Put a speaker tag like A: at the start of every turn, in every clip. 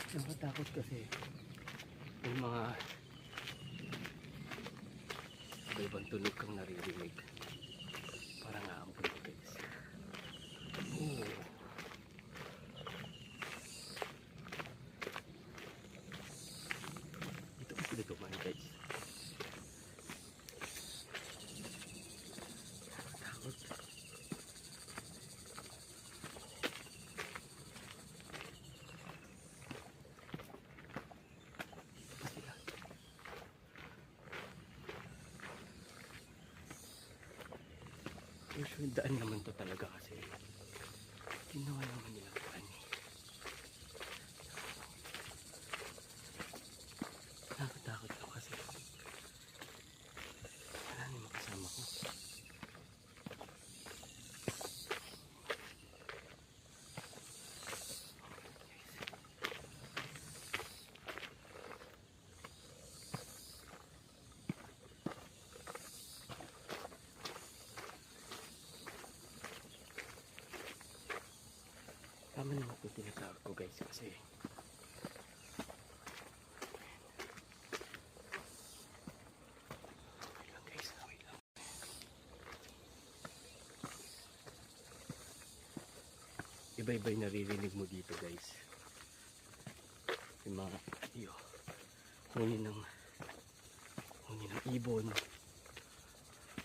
A: Nakatakot kasi may mga iba-ibang tunog kang naririnig. Parang aambon ko guys. Oh. Ito ko sila duman guys. Takot. Usually daan naman to talaga kasi ginawa naman nilang daan eh. Nakatakot ako kasi wala na yung makasama ko. Tama naman ito tinatawag ko guys kasi wait lang guys, wait lang. Iba-iba yung naririnig mo dito guys. Yung mga huni ng ibon.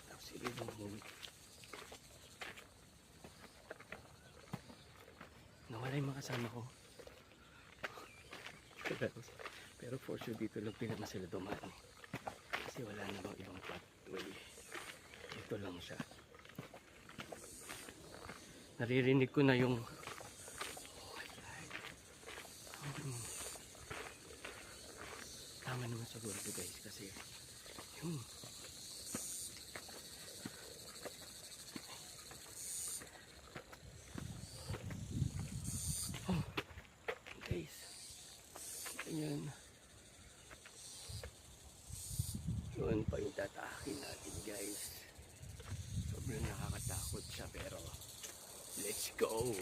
A: Tapos ibang huni. Nawala yung makasama ko. Pero for sure dito lang pinama sila dumaan. Kasi wala namang ibang pathway. Ito lang siya. Naririnig ko na yung tama naman siguro ito guys kasi yung guys, ayan yun pa yung tatakin natin guys. Sobrang nakakatakot siya pero let's go.